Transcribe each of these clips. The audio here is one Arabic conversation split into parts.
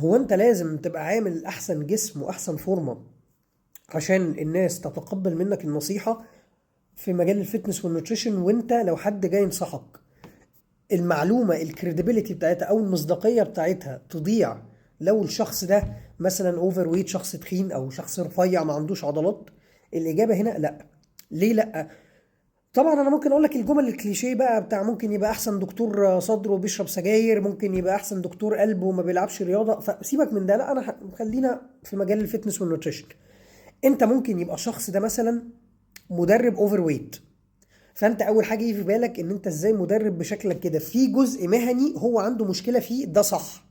هو انت لازم تبقى عامل احسن جسم واحسن فورمة عشان الناس تتقبل منك النصيحة في مجال الفتنس والنوتريشن. وانت لو حد جاي ينصحك، المعلومة الكريديبيليتي بتاعتها او المصداقية بتاعتها تضيع لو الشخص ده مثلا اوفر ويت، شخص تخين او شخص رفيع ما عندوش عضلات. الاجابة هنا لا. ليه لا؟ طبعا انا ممكن اقول لك الجمل الكليشيه بقى بتاع ممكن يبقى احسن دكتور صدر وبيشرب سجاير، ممكن يبقى احسن دكتور قلب وما بيلعبش رياضه، فسيبك من ده. لا انا خلينا في مجال الفتنس والنوتريشن. انت ممكن يبقى الشخص ده مثلا مدرب اوفر ويت، فانت اول حاجه يجي في بالك ان انت ازاي مدرب بشكلك كده في جزء مهني هو عنده مشكله فيه، ده صح.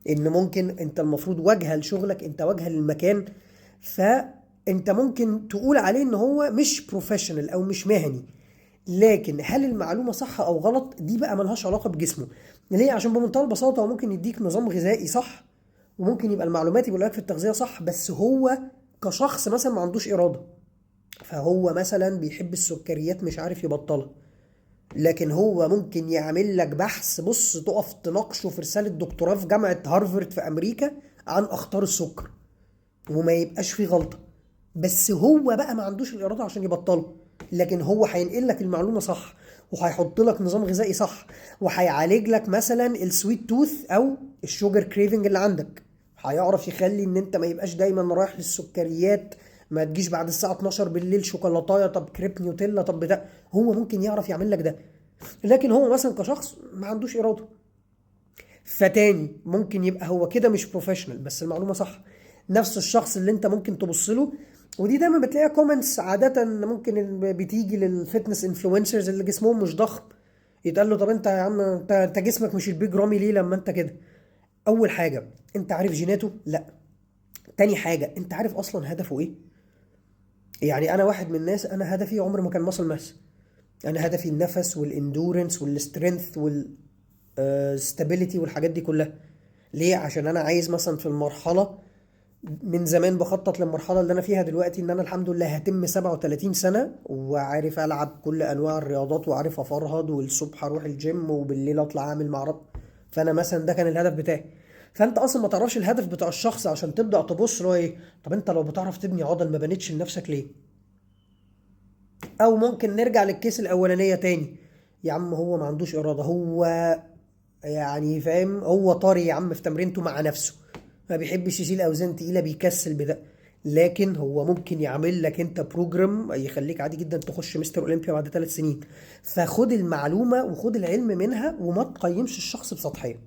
ان ممكن انت المفروض واجهه لشغلك، انت واجهه للمكان، فانت ممكن تقول عليه ان هو مش بروفيشنال او مش مهني. لكن هل المعلومه صح او غلط دي بقى ملهاش علاقه بجسمه. ليه؟ عشان بمنتهى البساطه هو ممكن يديك نظام غذائي صح، وممكن يبقى المعلومات يقول لك في التغذيه صح، بس هو كشخص مثلا ما عندوش اراده. فهو مثلا بيحب السكريات مش عارف يبطلها، لكن هو ممكن يعمل لك بحث، بص تقف تناقشه في رسالة دكتوراه في جامعة هارفارد في أمريكا عن أخطار السكر وما يبقاش فيه غلطة. بس هو بقى ما عندوش الإرادة عشان يبطله. لكن هو هينقل لك المعلومة صح، وهيحط لك نظام غذائي صح، وهيعالج لك مثلا السويت توث أو الشوجر كريفنج اللي عندك. هيعرف يخلي ان انت ما يبقاش دايما رايح للسكريات، ما تجيش بعد الساعة 12 بالليل شوكولاتايه، طب كريب نيوتيلا، طب بتاع. هو ممكن يعرف يعمل لك ده، لكن هو مثلا كشخص ما عندوش إرادة. فتاني ممكن يبقى هو كده مش بروفيشنال بس المعلومة صح. نفس الشخص اللي انت ممكن تبص له، ودي دايما بتلاقيها كومنتس عادة ممكن بتيجي للفتنس انفلونسرز اللي جسمهم مش ضخم، يتقال له طب انت يا عم انت جسمك مش البيج رامي ليه لما انت كده؟ اول حاجة انت عارف جيناته؟ لا. تاني حاجة انت عارف اصلا هدفه ايه؟ يعني انا واحد من الناس انا هدفي عمر ما كان ماسل ماس. انا هدفي النفس والاندورنس والسترينث والستابيليتي والحاجات دي كلها. ليه؟ عشان انا عايز مثلا في المرحله، من زمان بخطط للمرحله اللي انا فيها دلوقتي، ان انا الحمد لله هتم 37 سنه وعارف العب كل انواع الرياضات وعارف افرهد، والصبح اروح الجيم وبالليل اطلع اعمل معرض. فانا مثلا ده كان الهدف بتاعي. فانت اصلا ما تعرفش الهدف بتاع الشخص عشان تبدا تبص له ايه. طب انت لو بتعرف تبني عضل ما بنيتش لنفسك ليه؟ او ممكن نرجع للكيس الاولانيه تاني. يا عم هو ما عندوش اراده، هو يعني فاهم، هو طاري يا عم في تمرينته مع نفسه، ما بيحبش يشيل اوزان تقيله، بيكسل بده. لكن هو ممكن يعمل لك انت بروجرام يخليك عادي جدا تخش مستر اولمبيا بعد 3 سنين. فخد المعلومه وخد العلم منها وما تقيمش الشخص بسطحيه.